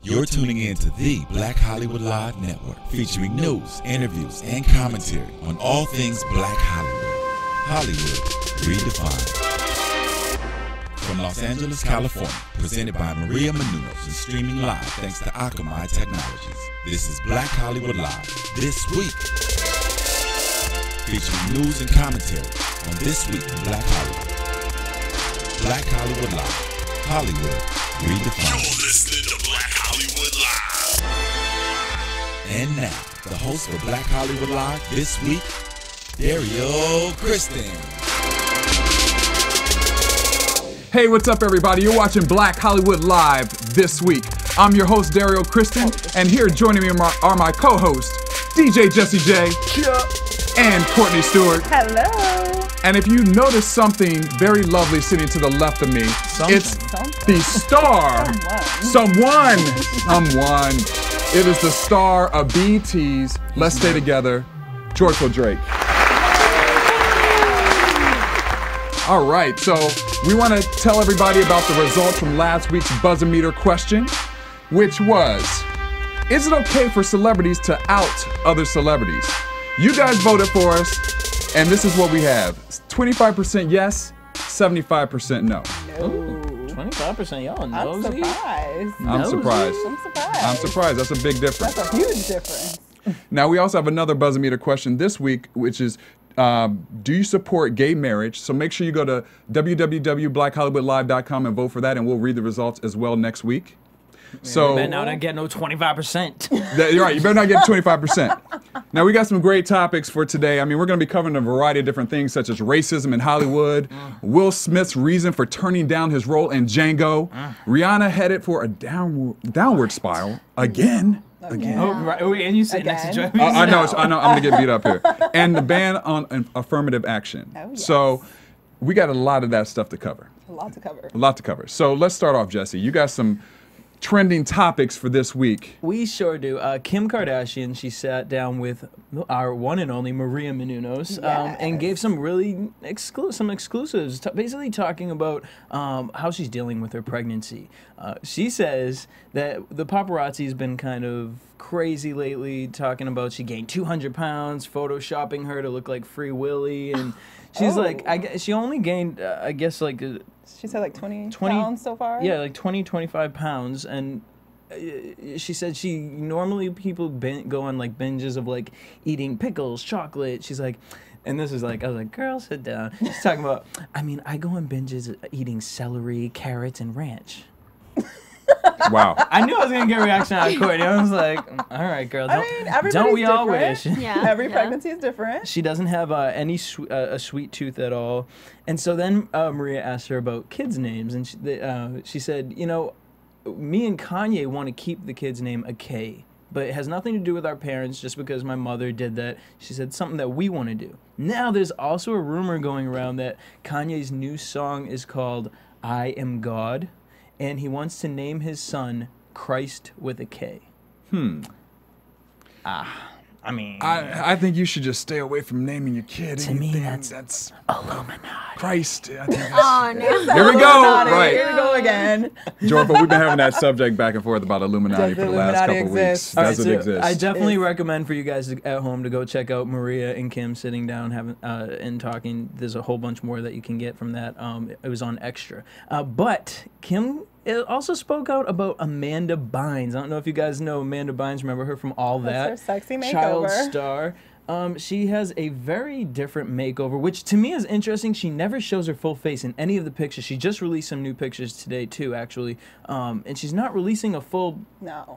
You're tuning in to the Black Hollywood Live Network, featuring news, interviews, and commentary on all things Black Hollywood. Hollywood Redefined. From Los Angeles, California, presented by Maria Menounos and streaming live thanks to Akamai Technologies. This is Black Hollywood Live This Week, featuring news and commentary on This Week in Black Hollywood. Black Hollywood Live. Hollywood Redefined. You're listening to Black Hollywood Live. And now, the host for Black Hollywood Live This Week, Dario Kristen. Hey, what's up, everybody? You're watching Black Hollywood Live This Week. I'm your host, Dario Kristen, and here joining me are my co-hosts, DJ Jesse J and Courtney Stewart. Hello. And if you notice something very lovely sitting to the left of me, it's the star. Someone. It is the star of BET's Let's Stay Together, Joyful Drake. All right, so we want to tell everybody about the results from last week's buzzer-meter question, which was, is it okay for celebrities to out other celebrities? You guys voted for us, and this is what we have. 25% yes, 75% no. No. 25% y'all I'm nosy? surprised. I'm surprised. I'm surprised. I'm surprised. That's a big difference. That's a huge difference. Now, we also have another buzzer-meter question this week, which is, do you support gay marriage? So make sure you go to www.blackhollywoodlive.com and vote for that, and we'll read the results as well next week. So You better not get no 25%. You're right. You better not get 25%. Now, we got some great topics for today. I mean, we're going to be covering a variety of different things, such as racism in Hollywood, Will Smith's reason for turning down his role in Django, Rihanna headed for a downward spiral again. Oh, right. Oh, and you sit next to Joy. I know. I'm going to get beat up here. And the ban on affirmative action. Oh, yes. So we got a lot of that stuff to cover. A lot to cover. A lot to cover. So let's start off, Jesse. You got some trending topics for this week. We sure do. Kim Kardashian, she sat down with our one and only Maria Menounos and gave some really exclusives, basically talking about how she's dealing with her pregnancy. She says that the paparazzi has been kind of crazy lately, talking about she gained 200 pounds, photoshopping her to look like Free Willy, and she's like, she only gained, I guess, like... She said like 20 pounds so far? Yeah, like 25 pounds. And she said normally people go on like binges of like eating pickles, chocolate. She's like, and this is like, I was like, girl, sit down. She's talking about, I mean, I go on binges eating celery, carrots, and ranch. Wow. I knew I was going to get a reaction out of Courtney. I was like, all right, girl. Don't we all wish? Yeah. Every pregnancy is different. She doesn't have any sweet tooth at all. And so then Maria asked her about kids' names. And she said, you know, me and Kanye want to keep the kid's name a K. But it has nothing to do with our parents just because my mother did that. She said something that we want to do. Now there's also a rumor going around that Kanye's new song is called I Am God. And he wants to name his son Christ with a K. I mean... I think you should just stay away from naming your kid. To me, that's Illuminati. Christ. I think that's... Oh, no. Here we go. Right. Here we go again. Jordan, we've been having that subject back and forth about Illuminati Does for the last Illuminati couple exist? weeks. Does All it right, exist? I definitely recommend for you guys at home to go check out Maria and Kim sitting down having and talking. There's a whole bunch more that you can get from that. It was on Extra. But Kim also spoke out about Amanda Bynes. I don't know if you guys know Amanda Bynes. Remember her from All That? That's her sexy makeover. Child star. She has a very different makeover, which to me is interesting. She never shows her full face in any of the pictures. She just released some new pictures today, too, actually. And she's not releasing a full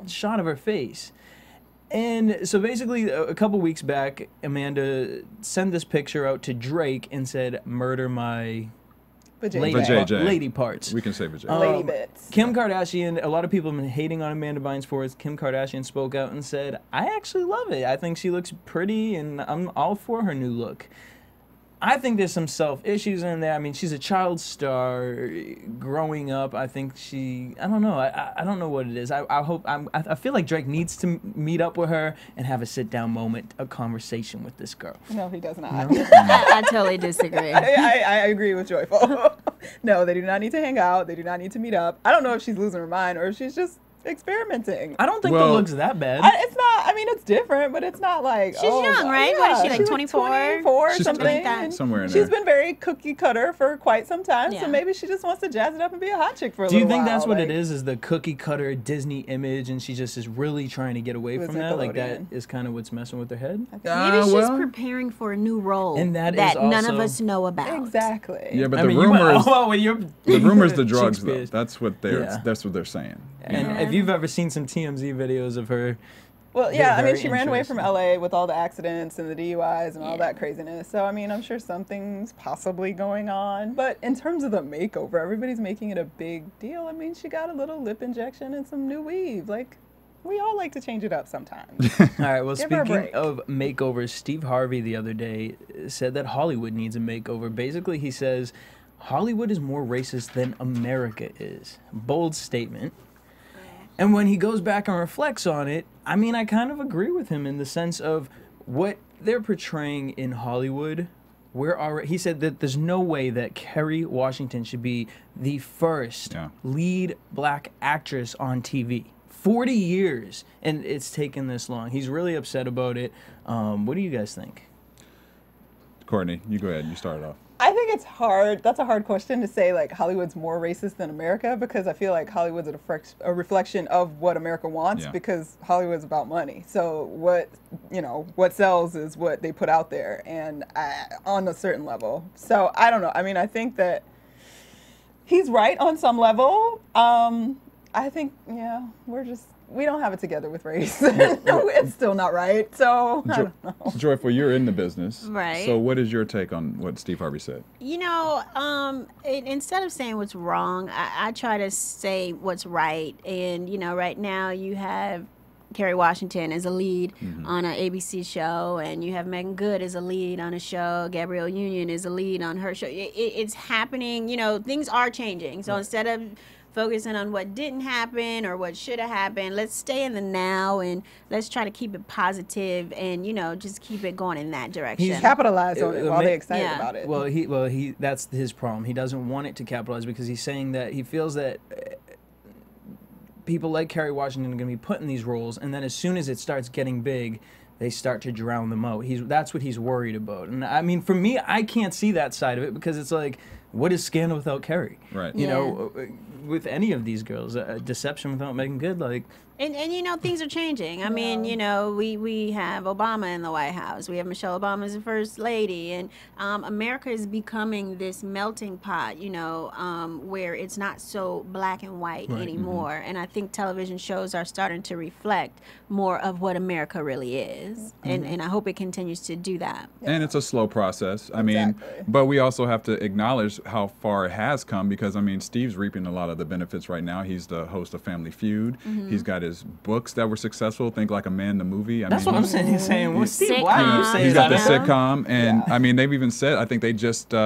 shot of her face. And so basically, a couple weeks back, Amanda sent this picture out to Drake and said, murder my... lady parts. We can say vajayjay. Lady bits. Kim Kardashian, a lot of people have been hating on Amanda Bynes for it. Kim Kardashian spoke out and said, I actually love it. I think she looks pretty, and I'm all for her new look. I think there's some self-issues in there. I mean, she's a child star growing up. I think I don't know. I don't know what it is. I feel like Drake needs to meet up with her and have a sit-down moment, a conversation with this girl. No, he does not. No? I totally disagree. I agree with Joyful. No, they do not need to hang out. They do not need to meet up. I don't know if she's losing her mind or if she's just experimenting. I don't think Well- the look's that bad. It's not. I mean, it's different, but it's not like She's young, right? What is she, like, she's 24? 24 or She's something. like that. and Somewhere in She's there. been very cookie cutter for quite some time, Yeah. so maybe she just wants to jazz it up and be a hot chick for a Do you little think while. that's what like, it is the cookie cutter Disney image, and she just is really trying to get away With from that? Like that Nickelodeon. is kind of what's messing with her head. Maybe she's well, preparing for a new role And that is none of also- us know about. Exactly. Yeah, but I the mean, rumors, when you're the rumors, the drugs though. Shakespeare's. That's what they're saying. And if you've ever seen some TMZ videos of her, Well, They're yeah, I mean, very she ran away from interesting. LA with all the accidents and the DUIs and all Yeah. that craziness. So, I mean, I'm sure something's possibly going on. But in terms of the makeover, everybody's making it a big deal. I mean, she got a little lip injection and some new weave. Like, we all like to change it up sometimes. all right. Well, Give her a speaking break. of makeovers, Steve Harvey the other day said that Hollywood needs a makeover. Basically, he says Hollywood is more racist than America is. Bold statement. And when he goes back and reflects on it, I mean, I kind of agree with him in the sense of what they're portraying in Hollywood. He said that there's no way that Kerry Washington should be the first Yeah. lead black actress on TV. 40 years, and it's taken this long. He's really upset about it. What do you guys think? Courtney, you go ahead. You start it off. I think it's hard. That's a hard question to say, like, Hollywood's more racist than America, because I feel like Hollywood's a reflection of what America wants, Yeah. because Hollywood's about money. So what sells is what they put out there, and on a certain level. So I don't know. I mean, I think that he's right on some level. I think, yeah, we don't have it together with race. It's still not right. So I don't know. Joyful, you're in the business. Right. So what is your take on what Steve Harvey said? You know, instead of saying what's wrong, I try to say what's right. And, you know, right now you have Kerry Washington as a lead on an ABC show, and you have Megan Good as a lead on a show. Gabrielle Union is a lead on her show. It's happening. You know, things are changing. So instead of focusing on what didn't happen or what should have happened, let's stay in the now and let's try to keep it positive and, you know, just keep it going in that direction. He's Capitalize on it while they're excited Yeah. about it. Well, he that's his problem. He doesn't want it to capitalize because he's saying that he feels that people like Kerry Washington are going to be put in these roles, and then as soon as it starts getting big, they start to drown them out. That's what he's worried about. And I mean, for me, I can't see that side of it because it's like, what is Scandal without Kerry? Right. You Yeah. know, with any of these girls, Deception without Megan Good, like. And you know, things are changing. I mean, you know, we have Obama in the White House. We have Michelle Obama as the first lady. And America is becoming this melting pot, you know, where it's not so black and white anymore. And I think television shows are starting to reflect more of what America really is. And I hope it continues to do that. And it's a slow process. I mean, Exactly. but we also have to acknowledge how far it has come because, I mean, Steve's reaping a lot of the benefits right now. He's the host of Family Feud. He's got his books that were successful. Think Like a Man, the movie. That's what I'm saying. He's saying, well, Steve, why are you Sitcom. saying He's got the that? sitcom, and I mean, they've even said, I think they just, they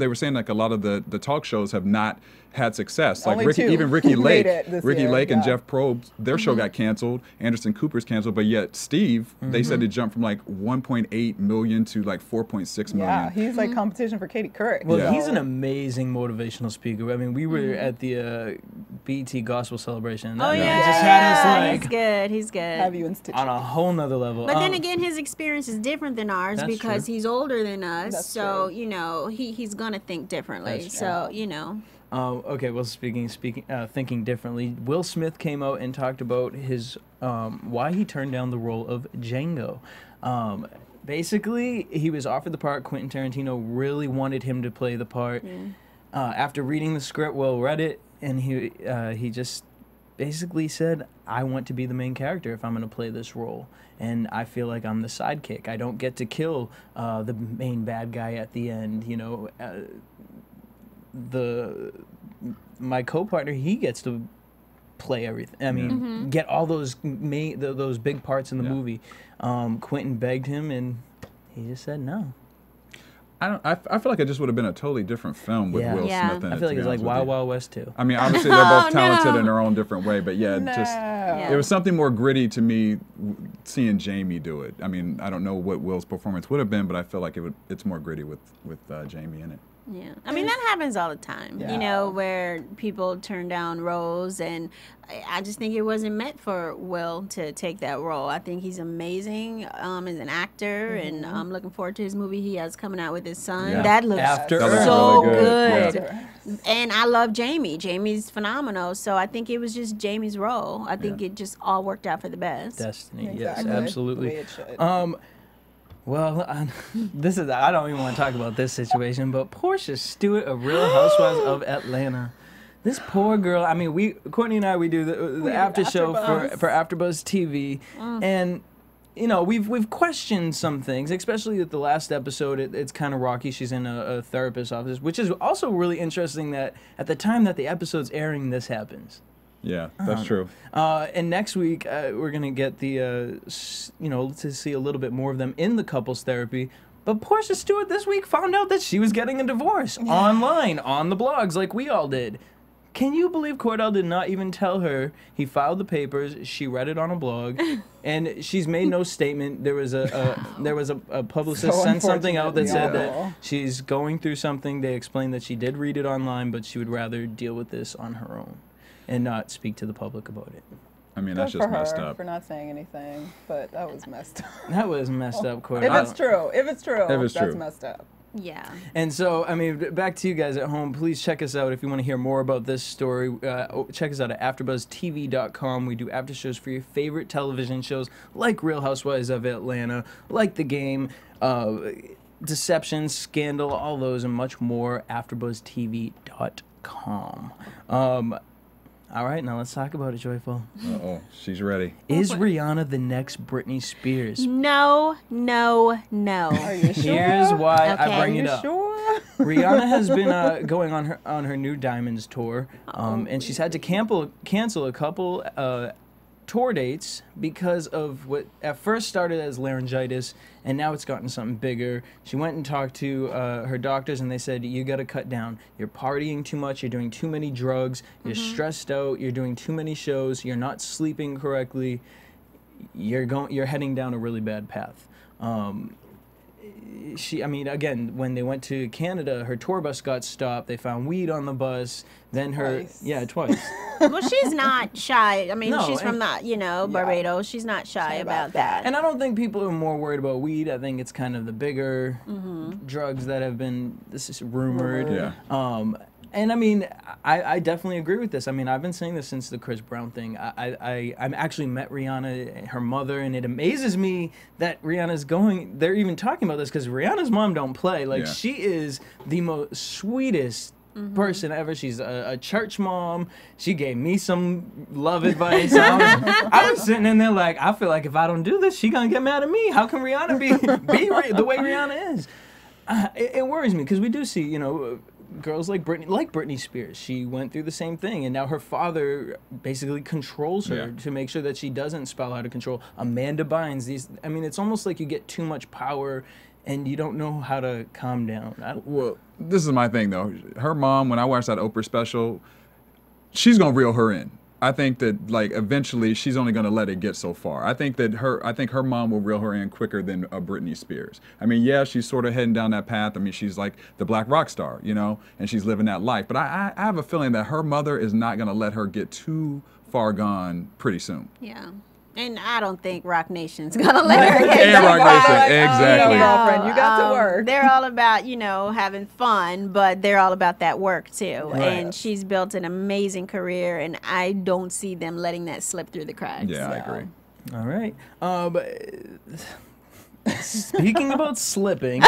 were saying like a lot of the talk shows have not had success. Like Only two even Ricky made Lake, it this Ricky year, Lake and yeah. Jeff Probst, their show got canceled. Anderson Cooper's canceled, but yet Steve, they said it jumped from like 1.8 million to like 4.6 million. Yeah, he's like competition for Katie Couric. Well, Yeah. he's an amazing motivational speaker. I mean, we were at the BET Gospel Celebration. Oh, That yeah. just had us He's like good. He's good. Have you in stitches. on a whole nother level. But then again, his experience is different than ours That's because true. he's older than us. That's So, true. you know, he's going to think differently. That's So, you know. okay, well, thinking differently, Will Smith came out and talked about his why he turned down the role of Django. Basically, he was offered the part. Quentin Tarantino really wanted him to play the part. After reading the script, Will read it, and he just basically said, "I want to be the main character if I'm going to play this role." And I feel like I'm the sidekick. I don't get to kill the main bad guy at the end. You know, my co-partner, he gets to play everything. I mean, get all those those big parts in the Yeah. movie. Quentin begged him, and he just said no. I feel like it just would have been a totally different film with Yeah. Will Yeah. Smith in it. I feel like to it's be like honest with Wild you. Wild West too. I mean, obviously they're both Oh, talented no. in their own different way, but yeah, just Yeah. it was something more gritty to me seeing Jamie do it. I mean, I don't know what Will's performance would have been, but I feel like it's more gritty with Jamie in it. Yeah, I mean that happens all the time. Yeah. You know, where people turn down roles, and I just think it wasn't meant for Will to take that role. I think he's amazing as an actor, and I'm looking forward to his movie he has coming out with his son. Yeah. That looks After so Earth. Really good. good. And I love Jamie. Jamie's phenomenal. So I think it was just Jamie's role. I think it just all worked out for the best. Destiny. Exactly. Yes, The absolutely. way it should. Well, I don't even want to talk about this situation, but Porsha Stewart of Real Housewives of Atlanta. This poor girl. I mean, Courtney and I, we do the after show for AfterBuzz TV, and you know, we've questioned some things, especially at the last episode. It's kind of rocky. She's in a therapist's office, which is also really interesting that at the time that the episode's airing, this happens. Yeah, that's true. And next week, we're going to get to see a little bit more of them in the couples therapy. But Porsha Stewart this week found out that she was getting a divorce online, on the blogs, like we all did. Can you believe Cordell did not even tell her? He filed the papers. She read it on a blog, and she's made no statement. There was a publicist So sent something out that unfortunate. said Yeah. that she's going through something. They explained that she did read it online, but she would rather deal with this on her own and not speak to the public about it. I mean, Good that's for just messed her up. for not saying anything, but that was messed up. That was messed up, If Cordell. it's true, it's that's true. messed up. Yeah. And so, I mean, back to you guys at home. Please check us out if you want to hear more about this story. Check us out at AfterBuzzTV.com. We do after shows for your favorite television shows, like Real Housewives of Atlanta, like The Game, Deception, Scandal, all those and much more. AfterBuzzTV.com. All right, now let's talk about it, Joyful. Uh-oh, she's ready. Is Rihanna the next Britney Spears? No, no, no. Are you sure? Here's why Okay. I bring Are it you up. sure? Rihanna has been going on her new Diamonds tour, and she's had to cancel a couple tour dates because of what at first started as laryngitis, and now it's gotten something bigger. She went and talked to her doctors, and they said, you got to cut down. You're partying too much. You're doing too many drugs. You're stressed out. You're doing too many shows. You're not sleeping correctly. You're heading down a really bad path. Again, when they went to Canada, her tour bus got stopped. They found weed on the bus. Then twice. Well, she's not shy. I mean, No, she's from Barbados. She's not shy about that. And I don't think people are more worried about weed. I think it's kind of the bigger drugs that have been rumored. Yeah. And I mean, I definitely agree with this. I mean, I've been saying this since the Chris Brown thing. I actually met Rihanna, her mother, and it amazes me that they're even talking about this because Rihanna's mom don't play. Like, Yeah. she is the most sweetest person ever. She's a church mom. She gave me some love advice. I was sitting in there like, I feel like if I don't do this, she gonna get mad at me. How can Rihanna be the way Rihanna is? It worries me because we do see, girls like Britney Spears. She went through the same thing, and now her father basically controls her to make sure that she doesn't spiral out of control. Amanda Bynes. It's almost like you get too much power, and you don't know how to calm down. Well, this is my thing, though. Her mom, when I watched that Oprah special, she's going to reel her in. I think that, like, eventually she's only going to let it get so far. I think her mom will reel her in quicker than Britney Spears. I mean, yeah, she's sort of heading down that path. I mean, she's like the black rock star, and she's living that life. But I have a feeling that her mother is not going to let her get too far gone pretty soon. Yeah. And I don't think Rock Nation's gonna let her get And Rock Nation, Like, exactly. girlfriend, you got to work. They're all about, having fun, but they're all about that work too. Right. And she's built an amazing career, and I don't see them letting that slip through the cracks. Yeah, I agree. All right. Speaking about slipping,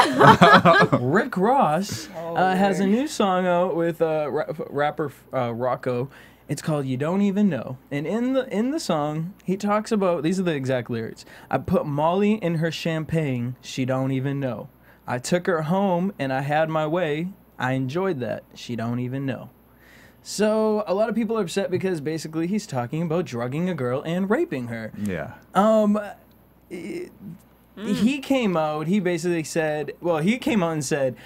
Rick Ross has a new song out with rapper Rocco. It's called "You Don't Even Know," and in the song he talks about, these are the exact lyrics: "I put Molly in her champagne, she don't even know. I took her home and I had my way. I enjoyed that, she don't even know." So a lot of people are upset because basically he's talking about drugging a girl and raping her. Yeah. He came out. He basically said, he came out and said,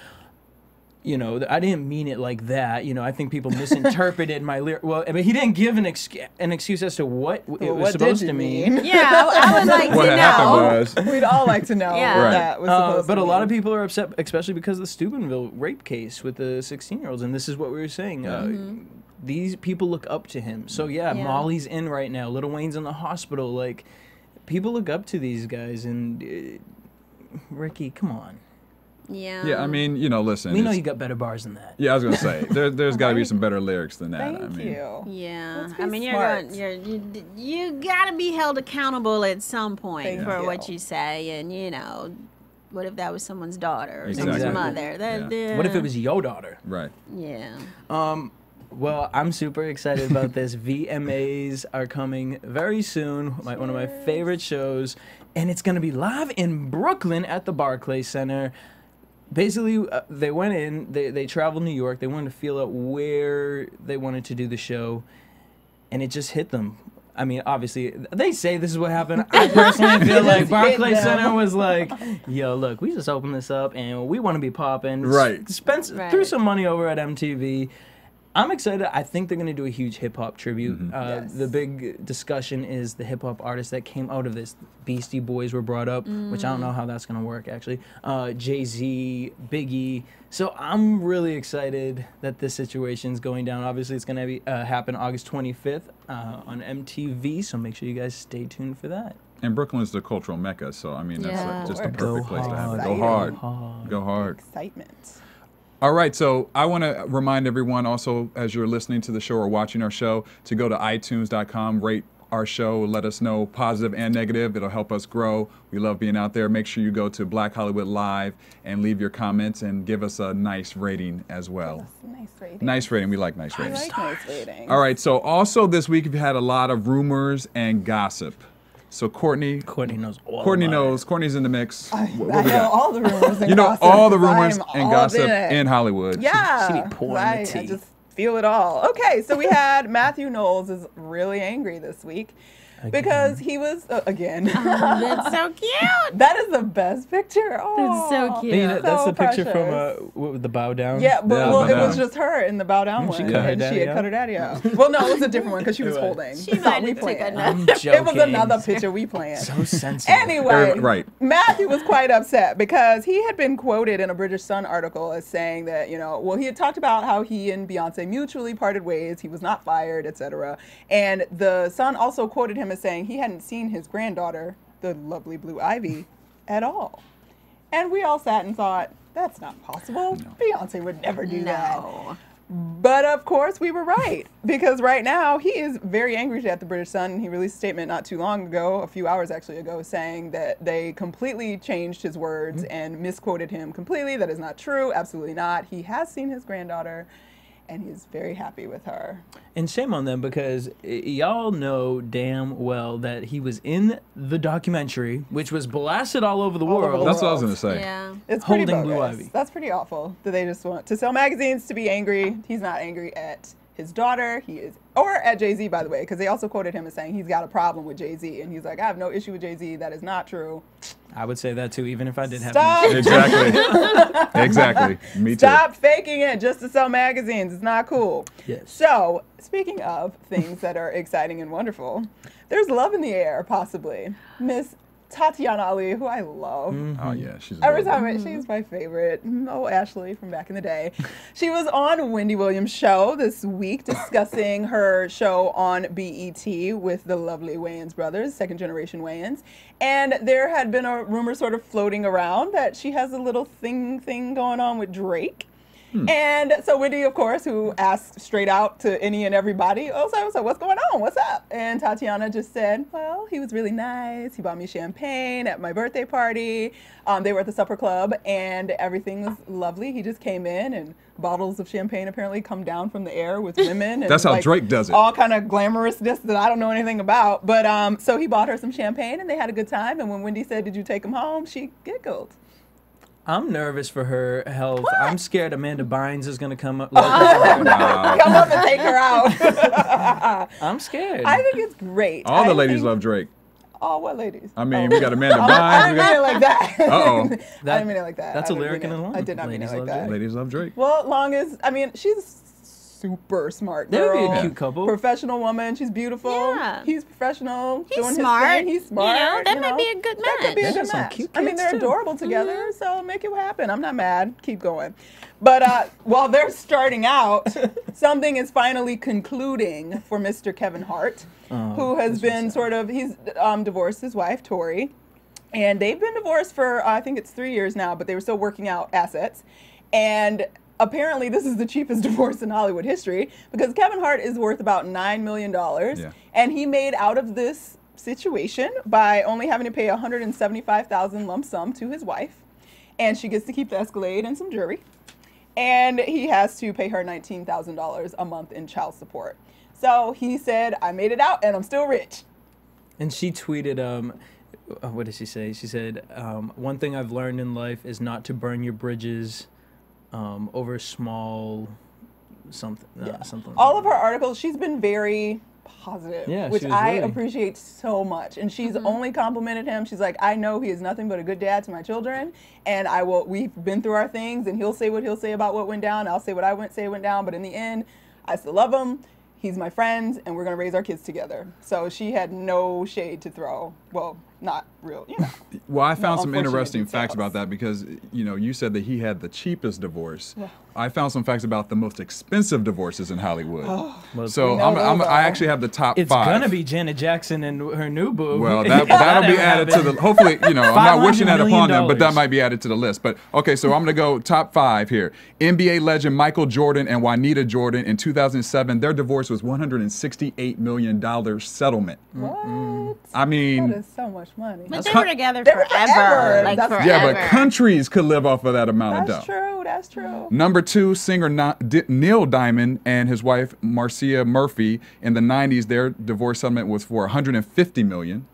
you know, I didn't mean it like that. You know, I think people misinterpreted my lyric. Well, I mean, he didn't give an excuse as to what it was supposed to mean. Yeah, I would like What to happened know. was, We'd all like to know Yeah. what Right. that was supposed But to a lot of mean. people are upset, especially because of the Steubenville rape case with the 16-year-olds. And this is what we were saying. These people look up to him. So, yeah, Molly's in right now. Lil Wayne's in the hospital. Like, people look up to these guys. And, Ricky, come on. Yeah. yeah, I mean, you know, listen. We know it's- you got better bars than that. Yeah, I was gonna say there's got to be some better lyrics than that. Thank I mean, you. Yeah, Let's be I mean, smart. you gotta be held accountable at some point Thank for you. what you say, and you know, what if that was someone's daughter or Exactly. someone's mother? Yeah. What if it was your daughter? right. Yeah. Well, I'm super excited about this. VMAs are coming very soon. One of my favorite shows. And it's going to be live in Brooklyn at the Barclays Center. Basically, they went in, they traveled New York. They wanted to feel out where they wanted to do the show. And it just hit them. I mean, obviously, they say this is what happened. I personally feel like Barclays Center was like, yo, look, we just opened this up and we want to be popping. Right. Threw some money over at MTV. I'm excited. I think they're going to do a huge hip-hop tribute. Yes. The big discussion is the hip-hop artists that came out of this. Beastie Boys were brought up, which I don't know how that's going to work, actually. Jay-Z, Biggie. So I'm really excited that this situation's going down. Obviously, it's going to happen August 25th on MTV, so make sure you guys stay tuned for that. And Brooklyn's the cultural mecca, so I mean that's Yeah. just a Go perfect place to have it. hard. Go hard. Hard. Go hard. Excitement. All right, so I want to remind everyone also, as you're listening to the show or watching our show, to go to iTunes.com, rate our show, let us know positive and negative. It'll help us grow. We love being out there. Make sure you go to Black Hollywood Live and leave your comments and give us a nice rating as well. Nice rating. Nice rating. We like nice I ratings. like nice ratings. All right, so also this week we've had a lot of rumors and gossip. So Courtney knows all Courtney about knows. Courtney's in the mix. I What know we got? all the rumors and You know gossip, all the 'cause rumors I'm and all gossip it. in Hollywood. Yeah. She be pouring the right. I tea. just feel it all. Okay, so we had Matthew Knowles is really angry this week because he was again. That's so cute. That is the best picture. Oh, That's so cute. Hey, that's So the picture precious. from what, the bow down. Yeah, but Yeah, well, but it was no. just her in the bow down one. She cut her and daddy she had out? cut her daddy out. Well, no, it was a different one because she was Right. holding. She It's not might we have took planned. I'm another. joking. It was another picture we planned. So sensitive. Anyway, Right. Matthew was quite upset because he had been quoted in a British Sun article as saying that, well, he had talked about how he and Beyonce mutually parted ways. He was not fired, etc. And the Sun also quoted him as saying he hadn't seen his granddaughter, the lovely Blue Ivy, at all. And we all sat and thought, that's not possible. Beyonce would never do that. No. But of course we were right, because right now he is very angry at the British Sun. He released a statement not too long ago, a few hours actually ago, saying that they completely changed his words and misquoted him completely. That is not true. Absolutely not. He has seen his granddaughter and he's very happy with her. And shame on them because y'all know damn well that he was in the documentary, which was blasted all over the All over world. the That's what I was going to say. Yeah. It's pretty Holding Blue bogus. Ivy. That's pretty awful. Do they just want to sell magazines to be angry? He's not angry at his daughter. He is, or at Jay-Z, by the way, because they also quoted him as saying he's got a problem with Jay-Z. And he's like, I have no issue with Jay-Z. That is not true. I would say that too, even if I did have Stop. an issue. Exactly. Exactly. Me too. Stop faking it just to sell magazines. It's not cool. Yes. So, speaking of things that are exciting and wonderful, there's love in the air, possibly. Miss Tatiana Ali, who I love. Oh yeah, she's Every adorable. time, she's my favorite. Oh, Ashley from back in the day. She was on Wendy Williams' show this week discussing her show on BET with the lovely Wayans brothers, second generation Wayans. And there had been a rumor sort of floating around that she has a little thing going on with Drake. And so Wendy, of course, who asked straight out to any and everybody, so what's going on? What's up? And Tatiana just said, well, he was really nice. He bought me champagne at my birthday party. They were at the supper club and everything was lovely. He just came in and bottles of champagne apparently come down from the air with women. And That's how Drake does it. All kind of glamorousness that I don't know anything about. But so he bought her some champagne and they had a good time. And when Wendy said, did you take him home? She giggled. I'm nervous for her health. What? I'm scared Amanda Bynes is going to come up. Come up and take her out. I'm scared. I think it's great. All the I ladies think love Drake. Oh, what ladies? I mean, we got Amanda I Bynes. didn't mean it like that. Uh-oh. I didn't mean it like that. That's I a didn't lyric mean in it- a line. I did not mean it Ladies like love that. Drake. Ladies love Drake. Well, long as, I mean, she's super smart That would girl. be a cute couple. Professional woman. She's beautiful. Yeah. He's professional. He's doing smart. His thing. He's smart. You know, that might be a good That could be a match. good There's some match. cute I mean, kids, they're too. adorable together, so make it happen. I'm not mad. Keep going. But while they're starting out, something is finally concluding for Mr. Kevin Hart, who has been he's divorced his wife, Tori. And they've been divorced for, I think it's 3 years now, but they were still working out assets. And apparently this is the cheapest divorce in Hollywood history because Kevin Hart is worth about $9 million. Yeah. And he made out of this situation by only having to pay $175,000 lump sum to his wife. And she gets to keep the Escalade and some jewelry. And he has to pay her $19,000 a month in child support. So he said, I made it out and I'm still rich. And she tweeted, what did she say? She said, one thing I've learned in life is not to burn your bridges over small something. Something. All of her articles, she's been very positive, Yeah, which she was I really- appreciate so much. And she's only complimented him. She's like, I know he is nothing but a good dad to my children, and we've been through our things, and he'll say what he'll say about what went down. I'll say what I went down, but in the end, I still love him. He's my friend, and we're gonna raise our kids together. So she had no shade to throw. Well, not real, you know. Well, I found some unfortunate interesting facts details. about that because, you know, you said that he had the cheapest divorce. I found some facts about the most expensive divorces in Hollywood. Well, So We know those I are. actually have the top it's 5. gonna be Janet Jackson and her new boo. Well, If that'll be ever added to the. happened. Hopefully, you know, I'm not wishing that $500 upon them, but that million. might be added to the list. But okay, so I'm gonna go top 5 here. NBA legend Michael Jordan and Juanita Jordan in 2007. Their divorce was $168 million settlement. What? I mean, That is so much money. But they were together They were forever. forever. Like That's- forever. yeah, but countries could live off of that amount of That's dough. true. That's true. Number 2, singer Neil Diamond and his wife Marcia Murphy in the 90s. Their divorce settlement was for $150 million.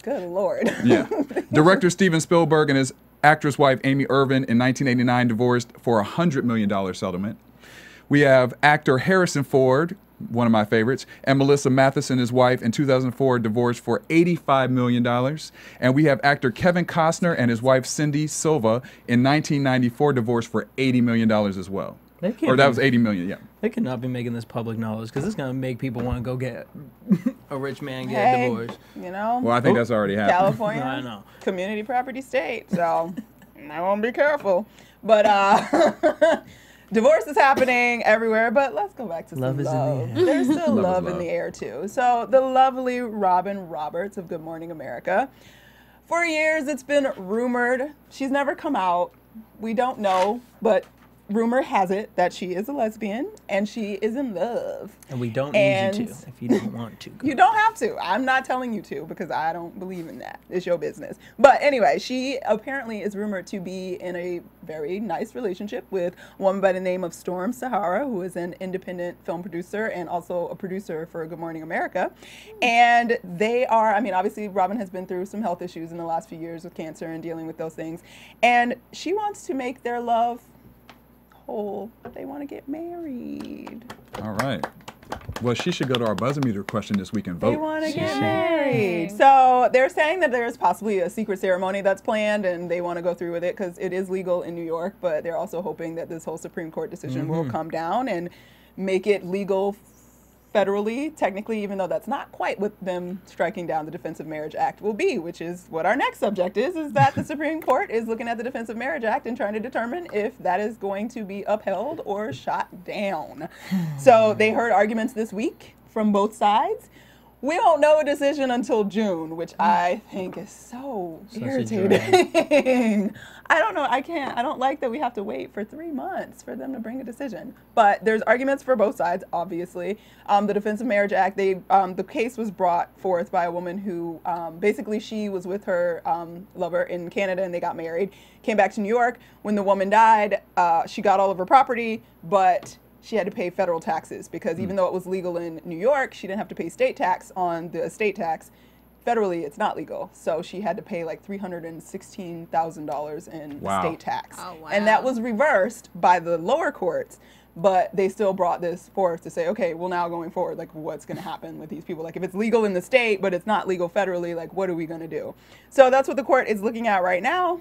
Good Lord. Yeah. Director Steven Spielberg and his actress wife Amy Irvin in 1989 divorced for a $100 million settlement. We have actor Harrison Ford, one of my favorites, and Melissa Mathison, his wife, in 2004 divorced for $85 million. And we have actor Kevin Costner and his wife Cindy Silva in 1994 divorced for $80 million as well. They can't Or that be- was $80 million, yeah. They could not be making this public knowledge because it's gonna make people want to go get a rich man get Hey, divorced. you know, Well, I think that's already happened. California, I know. community property state. So I want to be careful. But divorce is happening everywhere. But let's go back to Love some is in the love. air. There's still Love love is in love. the air too. So the lovely Robin Roberts of Good Morning America. For years, it's been rumored. She's never come out. We don't know, but rumor has it that she is a lesbian and she is in love. And we don't need you And- to if you don't want to. You don't have to. I'm not telling you to because I don't believe in that. It's your business. But anyway, she apparently is rumored to be in a very nice relationship with a woman by the name of Storm Sahara, who is an independent film producer and also a producer for Good Morning America. And they are, I mean, obviously Robin has been through some health issues in the last few years with cancer and dealing with those things. And she wants to make their love whole. They want to get married. All right. Well, she should go to our buzzer meter question this week and vote. They want to She get should. married. So they're saying that there's possibly a secret ceremony that's planned and they want to go through with it because it is legal in New York, but they're also hoping that this whole Supreme Court decision will come down and make it legal federally, technically, even though that's not quite what them striking down the Defense of Marriage Act will be, which is what our next subject is that the Supreme Court is looking at the Defense of Marriage Act and trying to determine if that is going to be upheld or shot down. So they heard arguments this week from both sides. We won't know a decision until June, which I think is so Such a irritating. I don't know. I don't like that we have to wait for 3 months for them to bring a decision. But there's arguments for both sides, obviously. The Defense of Marriage Act, the case was brought forth by a woman who basically she was with her lover in Canada and they got married, came back to New York. When the woman died, she got all of her property, but she had to pay federal taxes because even though it was legal in New York, she didn't have to pay state tax on the estate tax. Federally, it's not legal. So she had to pay like $316,000 in Wow. state tax. Oh, wow. And that was reversed by the lower courts but they still brought this forth to say, okay, well, now going forward, like, what's going to happen with these people? Like, if it's legal in the state, but it's not legal federally, like, what are we going to do? So that's what the court is looking at right now,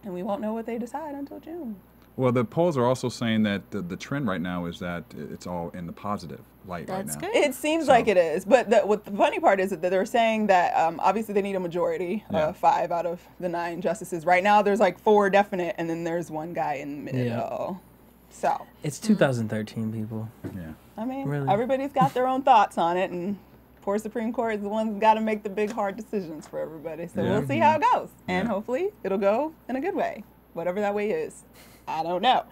and we won't know what they decide until June. Well, the polls are also saying that the trend right now is that it's all in the positive light That's right now. good. It seems like it is, but what the funny part is that they're saying that obviously they need a majority, Yeah. 5 out of the 9 justices. Right now, there's like 4 definite, and then there's one guy in the middle. Yeah. So, It's 2013, people. Yeah. I mean, Really? everybody's got their own thoughts on it, and poor Supreme Court is the one that's got to make the big, hard decisions for everybody. So Yeah. we'll see how it goes, and Yeah. hopefully it'll go in a good way, whatever that way is. I don't know.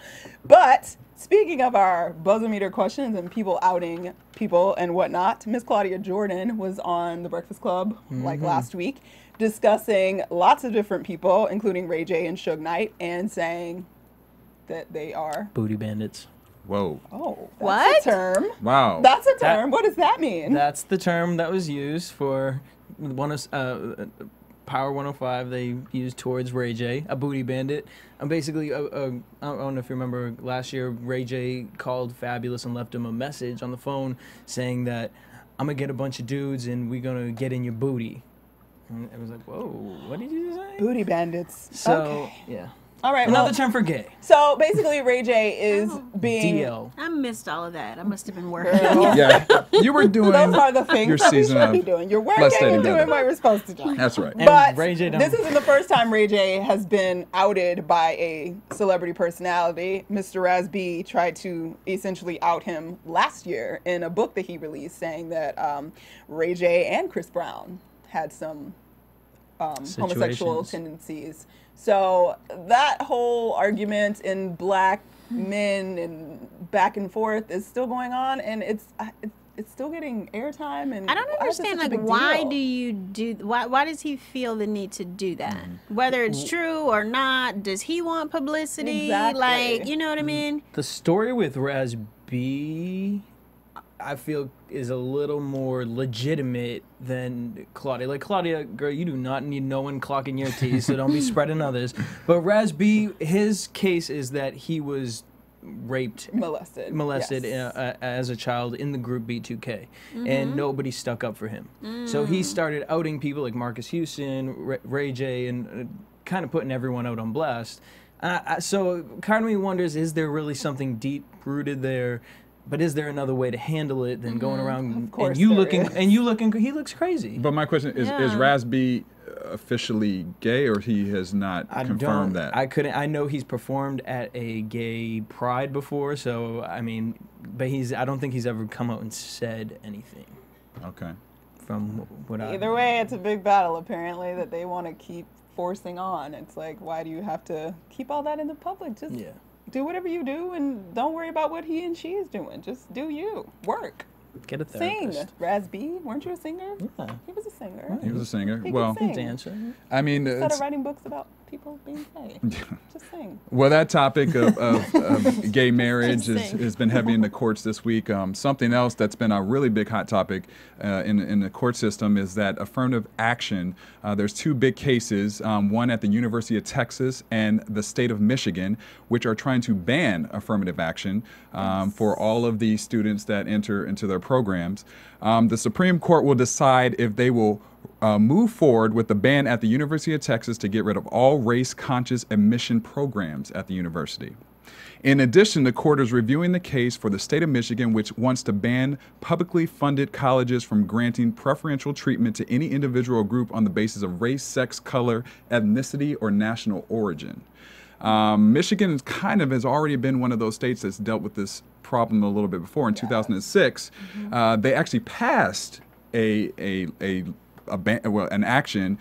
But speaking of our buzzer-meter questions and people outing people and whatnot, Miss Claudia Jordan was on The Breakfast Club like last week discussing lots of different people, including Ray J and Suge Knight, and saying that they are, Booty bandits. Whoa. that's What? a term. Wow. That's a term. What does that mean? That's the term that was used for Power 105. They used towards Ray J, a booty bandit. And basically, I don't know if you remember last year, Ray J called Fabulous and left him a message on the phone saying that I'm gonna get a bunch of dudes and we're gonna get in your booty. And it was like, whoa, what did you say? Booty bandits. So Okay. yeah, All right. another Well, term for gay. so basically, Ray J is being. DL. I missed all of that. I must have been working. Girl. Yeah. You were doing Those are the things your that we season should be of doing. You're Let's working Stay and Together. doing what we're supposed to do. That's right. And But Ray J don't. this isn't the first time Ray J has been outed by a celebrity personality. Mr. Raz B tried to essentially out him last year in a book that he released, saying that Ray J and Chris Brown had some homosexual Situations. tendencies. So that whole argument in black men and back and forth is still going on, and it's still getting airtime. And I don't why is it understand, such a like, big why deal? do you do, why does he feel the need to do that? Whether it's true or not, does he want publicity? Exactly. Like, you know what I mean? The story with Raz B, I feel, is a little more legitimate than Claudia. Like, Claudia, girl, you do not need no one clocking your teeth, so don't be spreading others. But Raz B, his case is that he was raped, molested yes. As a child in the group B2K, and nobody stuck up for him. So he started outing people like Marcus Houston, Ray J, and kind of putting everyone out on blast. So kind of me wonders, is there really something deep rooted there? But is there another way to handle it than going around Of course and you there looking is. and you looking? He looks crazy. But my question is Yeah. Raz B officially gay, or he has not confirmed that? I couldn't. I know he's performed at a gay pride before, so I mean, but I don't think he's ever come out and said anything. Okay. From what I. Either way, it's a big battle apparently that they want to keep forcing on. It's like, why do you have to keep all that in the public? Just Yeah. do whatever you do and don't worry about what he and she is doing. Just do you. Work. Get a Sing. therapist. Raz B, weren't you a singer? Yeah. He was a singer. He was a singer. He Well, could sing. Dancer. I mean, Instead it's, of writing books about people being gay. Just sing. well, that topic of gay marriage Just sing. has been heavy in the courts this week. Something else that's been a really big hot topic in the court system is that affirmative action. There's 2 big cases, one at the University of Texas and the state of Michigan, which are trying to ban affirmative action for all of the students that enter into their programs. The Supreme Court will decide if they will move forward with the ban at the University of Texas to get rid of all race-conscious admission programs at the university. In addition, the court is reviewing the case for the state of Michigan, which wants to ban publicly funded colleges from granting preferential treatment to any individual or group on the basis of race, sex, color, ethnicity, or national origin. Michigan has already been one of those states that's dealt with this problem a little bit before. In 2006, they actually passed an action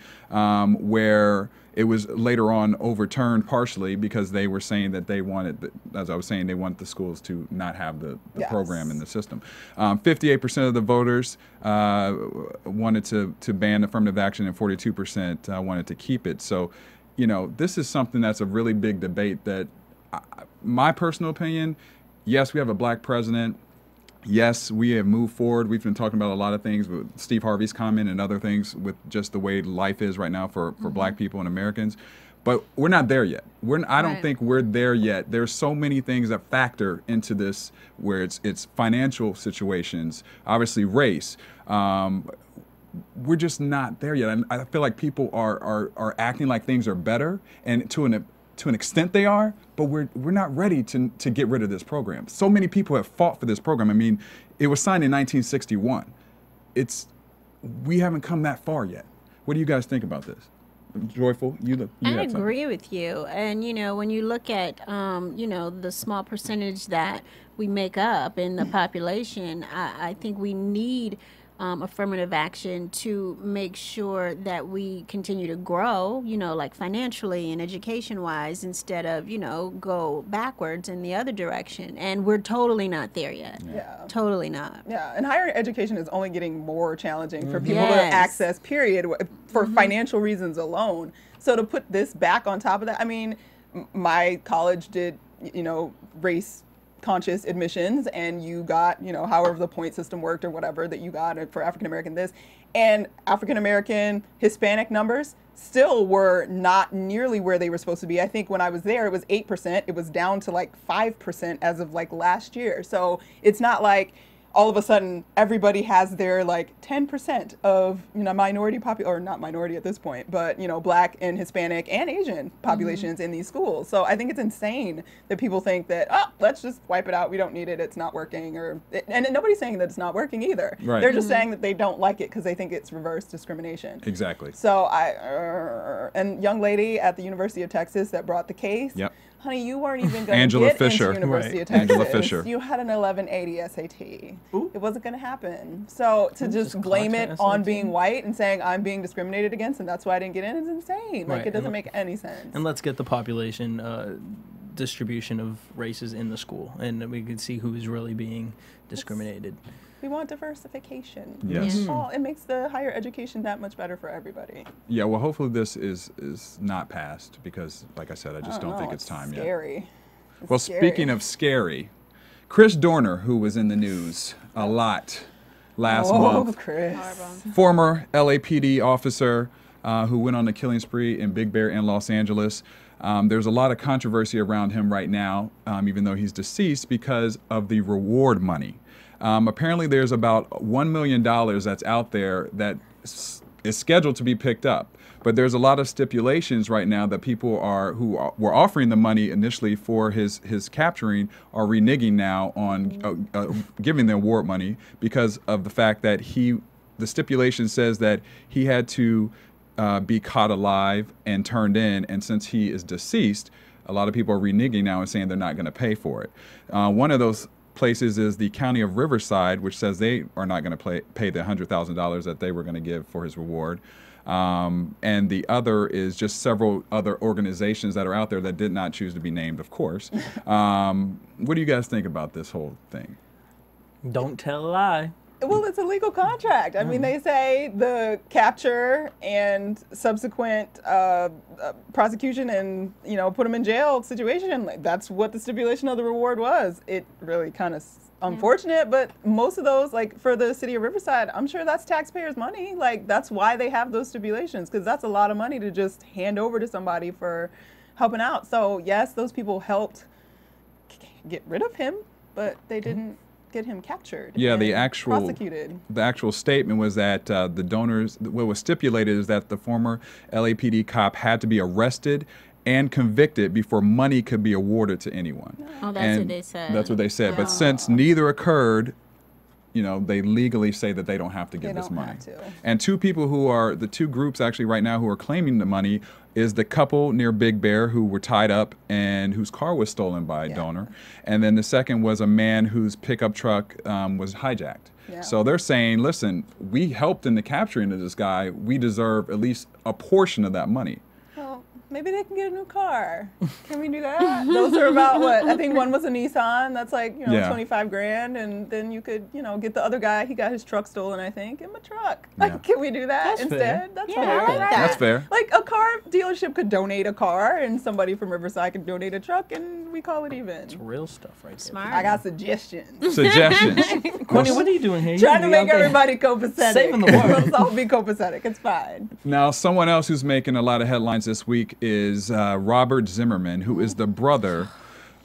where it was later on overturned partially because they were saying that they wanted, as I was saying, they want the schools to not have the Yes. program in the system. 58% of the voters wanted to ban affirmative action, and 42% wanted to keep it. So, you know, this is something that's a really big debate that, my personal opinion, yes, we have a black president. Yes, we have moved forward. We've been talking about a lot of things with Steve Harvey's comment and other things with just the way life is right now for black people and Americans. But we're not there yet. I don't Right. think we're there yet. There's so many things that factor into this, where it's financial situations, obviously race. We're just not there yet. And I feel like people are acting like things are better, and to an extent they are, but we're not ready to get rid of this program. So many people have fought for this program. I mean, it was signed in 1961. We haven't come that far yet. What do you guys think about this? Joyful, you I got something. agree with you. And, when you look at, the small percentage that we make up in the population, I think we need affirmative action to make sure that we continue to grow, like financially and education-wise, instead of, go backwards in the other direction. And we're totally not there yet. Yeah. Totally not. Yeah, and higher education is only getting more challenging for people to Yes. access, period, for financial reasons alone. So to put this back on top of that, I mean, my college did, race conscious admissions, and you got, however the point system worked or whatever that you got for African American this, and African American Hispanic numbers still were not nearly where they were supposed to be. I think when I was there, it was 8%. It was down to like 5% as of like last year. So it's not like all of a sudden everybody has their like 10% of minority or not minority at this point, but Black and Hispanic and Asian populations in these schools. So I think it's insane that people think that, let's just wipe it out, we don't need it, it's not working, and nobody's saying that it's not working either. Right. They're just saying that they don't like it because they think it's reverse discrimination. Exactly. So and young lady at the University of Texas that brought the case. Yep. Honey, you weren't even going to Angela get Fisher. into University Right. of Texas. Angela Fisher. You had an 1180 SAT. Ooh. It wasn't going to happen. So to just blame clock it that on SAT. being white and saying I'm being discriminated against and that's why I didn't get in is insane. Like Right. it doesn't make any sense. And let's get the population distribution of races in the school, and we can see who is really being discriminated. We want diversification. Yes. Mhm. It makes the higher education that much better for everybody. Yeah, well, hopefully this is not passed because, like I said, I just don't know, think it's time yet. Scary. It's Well, scary. speaking of scary, Chris Dorner, who was in the news a lot last month, Chris. former LAPD officer who went on a killing spree in Big Bear in Los Angeles. There's a lot of controversy around him right now, even though he's deceased, because of the reward money. Apparently, there's about $1 million that's out there that is scheduled to be picked up. But there's a lot of stipulations right now that people were offering the money initially for his capturing are reneging now on giving the award money because of the fact that the stipulation says that he had to be caught alive and turned in, and since he is deceased, a lot of people are reneging now and saying they're not going to pay for it. One of those places is the County of Riverside, which says they are not going to pay the $100,000 that they were going to give for his reward. And the other is just several other organizations that are out there that did not choose to be named, of course. What do you guys think about this whole thing? Don't tell a lie. Well, it's a legal contract. I mean, they say the capture and subsequent prosecution and, put him in jail situation. Like, that's what the stipulation of the reward was. It really kind of unfortunate, but most of those, like for the city of Riverside, I'm sure that's taxpayers' money. Like, that's why they have those stipulations, because that's a lot of money to just hand over to somebody for helping out. So, yes, those people helped get rid of him, but they didn't get him captured. Yeah, and the actual statement was that the donors, what was stipulated is that the former LAPD cop had to be arrested and convicted before money could be awarded to anyone. Oh, that's what they said. That's what they said. Oh. But since neither occurred, they legally say that they don't have to give this money. Have to. And two people who are, the two groups actually right now who are claiming the money is the couple near Big Bear who were tied up and whose car was stolen by Dorner. And then the second was a man whose pickup truck was hijacked. Yeah. So they're saying, listen, we helped in the capturing of this guy. We deserve at least a portion of that money. Well, maybe they can get a new car. Can we do that? Those are about what? I think one was a Nissan. That's like, Yeah. 25 grand. And then you could, get the other guy. He got his truck stolen, I think. Give him a truck. Like, Yeah. can we do that That's instead? fair. That's Yeah, fair. I like that. That's fair. Like, a car dealership could donate a car, and somebody from Riverside could donate a truck, and we call it even? It's real stuff right there. Smart. I got suggestions. Suggestions. Connie, what are you doing here? Trying to You make out there everybody copacetic. saving the world. Let's all be copacetic. It's fine. Now, someone else who's making a lot of headlines this week is Robert Zimmerman, who is the brother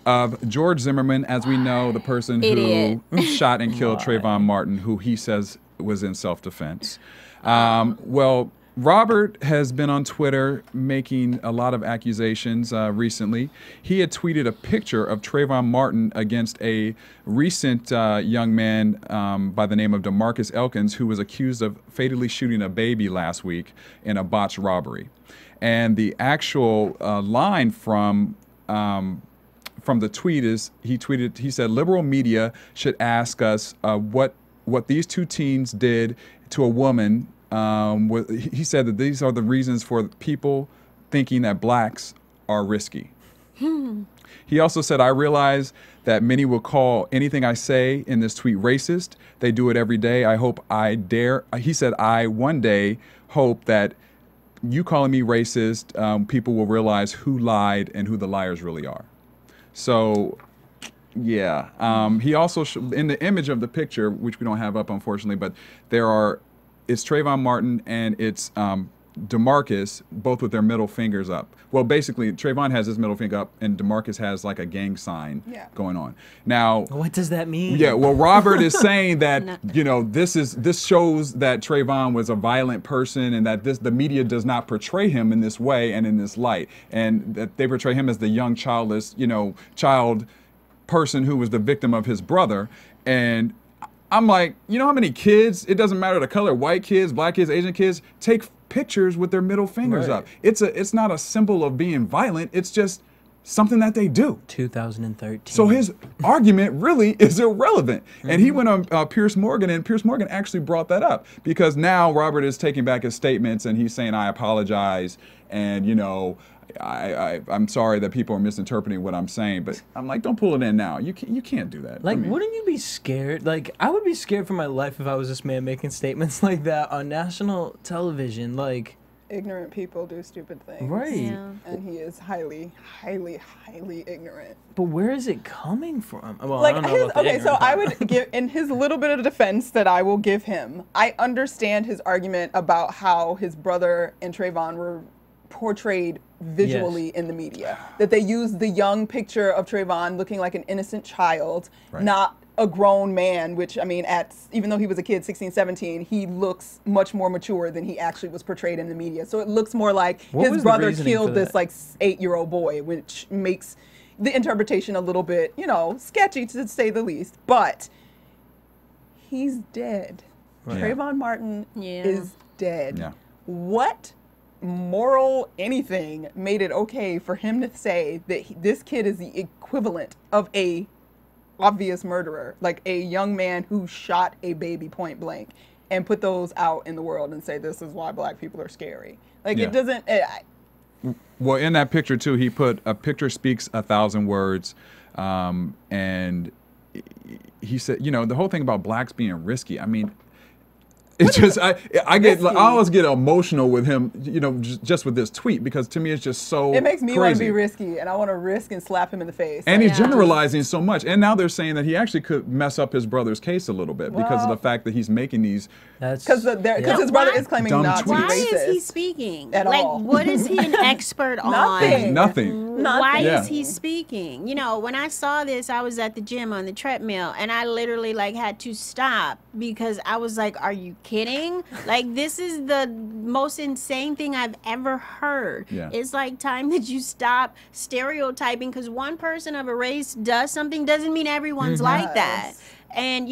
of George Zimmerman, as we know, the person Idiot. who shot and killed Trayvon Martin, who he says was in self-defense. Well, Robert has been on Twitter making a lot of accusations recently. He had tweeted a picture of Trayvon Martin against a recent young man by the name of DeMarcus Elkins, who was accused of fatally shooting a baby last week in a botched robbery. And the actual line from the tweet is, he said, liberal media should ask us what these two teens did to a woman. He said that these are the reasons for people thinking that blacks are risky. He also said, I realize that many will call anything I say in this tweet racist. They do it every day. He said, I one day hope that you calling me racist, people will realize who lied and who the liars really are. So, yeah. He also, in the image of the picture, which we don't have up, unfortunately, but it's Trayvon Martin and it's DeMarcus, both with their middle fingers up. Well, basically, Trayvon has his middle finger up and DeMarcus has like a gang sign going on. Now, What does that mean? yeah, well, Robert is saying that, this shows that Trayvon was a violent person and that the media does not portray him in this way and in this light. And that they portray him as the young, childless, child person who was the victim of his brother. And I'm like, you know how many kids, it doesn't matter the color, white kids, black kids, Asian kids, take pictures with their middle fingers up. It's not a symbol of being violent. It's just something that they do. 2013. So his argument really is irrelevant. And he went on Piers Morgan, and Piers Morgan actually brought that up because now Robert is taking back his statements and he's saying, I apologize. And, I'm sorry that people are misinterpreting what I'm saying, but I'm like, don't pull it in now. You can't do that. Like, wouldn't you be scared? Like, I would be scared for my life if I was this man making statements like that on national television. Like, Ignorant people do stupid things. right. Yeah. And he is highly, highly, highly ignorant. But where is it coming from? Well, I Like don't know about the so ignorant I part. would give, in his little bit of defense that I will give him, I understand his argument about how his brother and Trayvon were portrayed visually in the media. That they used the young picture of Trayvon looking like an innocent child, not a grown man, which, I mean, even though he was a kid, 16, 17, he looks much more mature than he actually was portrayed in the media. So it looks more like What was his the brother reasoning killed for this that? like 8-year-old boy, which makes the interpretation a little bit, sketchy to say the least. But he's dead. Trayvon Martin is dead. Yeah. What moral anything made it okay for him to say that this kid is the equivalent of a obvious murderer, like a young man who shot a baby point blank, and put those out in the world and say this is why black people are scary? Like Yeah. it doesn't. Well, in that picture too, he put a picture speaks 1,000 words, and he said, the whole thing about blacks being risky. I mean, it's just I always get emotional with him, just with this tweet because to me it's just so. It makes me want to crazy. be risky, and I want to risk and slap him in the face. And Like, he's generalizing so much. And now they're saying that he actually could mess up his brother's case a little bit because of the fact that he's making these. That's because his brother is claiming Dumb not to be tweets. Why racist. is he speaking? At like, all. what is he an expert on? Nothing. Nothing. Why Yeah. is he speaking? When I saw this, I was at the gym on the treadmill, and I literally had to stop because I was like, "Are you kidding? Like, this is the most insane thing I've ever heard." Yeah. It's like time that you stop stereotyping because one person of a race does something doesn't mean everyone's like that. And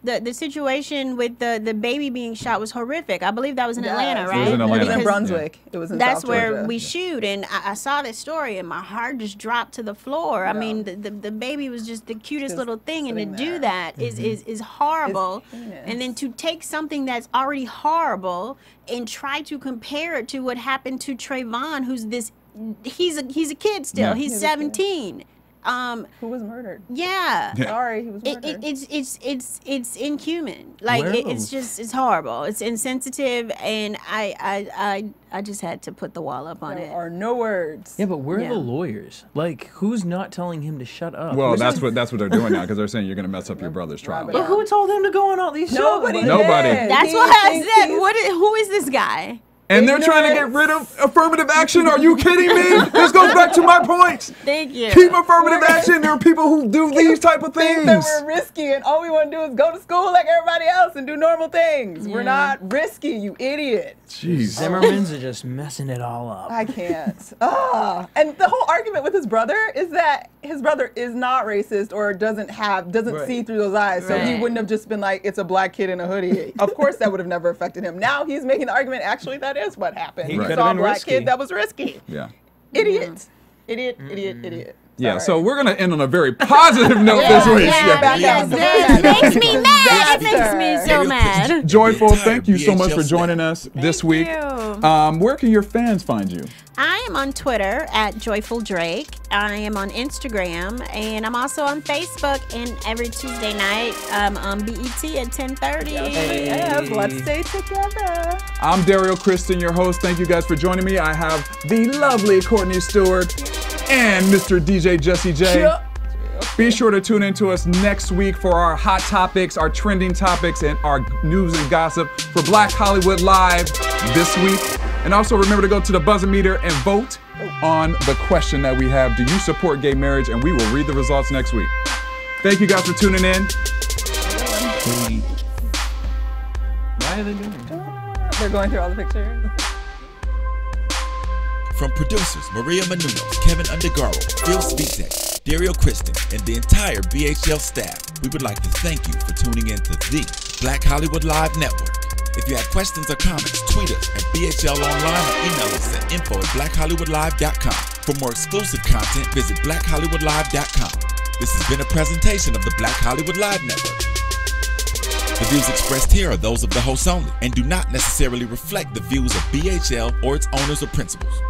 the situation with the baby being shot was horrific. I believe that was in Atlanta, Yes. right? It was in Atlanta. It was in Yeah. Brunswick. It was in That's South where Georgia. we shoot, and I saw this story, and my heart just dropped to the floor. I mean, the baby was just the cutest Just little thing, and to sitting do there. that is horrible. It's heinous. And then to take something that's already horrible and try to compare it to what happened to Trayvon, who's he's a kid still. Yeah. He's He's a kid. 17. Who was murdered? Yeah. Sorry, he was murdered. It's inhuman. Like it's horrible. It's insensitive, and I just had to put the wall up on it. There are no words. Yeah, but where are the lawyers? Like, who's not telling him to shut up? Well, that's what they're doing now because they're saying you're going to mess up your brother's trial. But who told him to go on all these shows? Nobody. That's why I said, who is this guy? And they're trying to get rid of affirmative action? Are you kidding me? This goes back to my point. Thank you. Keep affirmative action. There are people who do these type of things. That we're risky, and all we want to do is go to school like everybody else and do normal things. We're not risky, you idiot. Jeez. Zimmermans are just messing it all up. I can't. And the whole argument with his brother is that his brother is not racist or doesn't see through those eyes. So he wouldn't have just been like, it's a black kid in a hoodie. Of course that would have never affected him. Now he's making the argument, actually, that is what happened. He saw a black kid that was risky. Yeah. Idiot. Idiot. Yeah, so we're going to end on a very positive note this week. It makes me mad. It makes me so mad. Joyful, thank you so much for joining us this week. You. Where can your fans find you? I am on Twitter at Joyful Drake. I am on Instagram, and I'm also on Facebook. And every Tuesday night on BET at 10:30. Yes, let's stay together. I'm Daryl Kristen, your host. Thank you guys for joining me. I have the lovely Courtney Stewart and Mr. DJ Jesse J. Be sure to tune in to us next week for our hot topics, our trending topics, and our news and gossip for Black Hollywood Live this week. And also remember to go to the buzzer-meter and vote on the question that we have. Do you support gay marriage? And we will read the results next week. Thank you guys for tuning in. Why are they doing it? They're going through all the pictures. From producers Maria Menounos, Kevin Undergaro, Phil Svitek, Dario Kristen, and the entire BHL staff, we would like to thank you for tuning in to the Black Hollywood Live Network. If you have questions or comments, tweet us at BHL Online or email us at info@blackhollywoodlive.com. For more exclusive content, visit blackhollywoodlive.com. This has been a presentation of the Black Hollywood Live Network. The views expressed here are those of the host only and do not necessarily reflect the views of BHL or its owners or principals.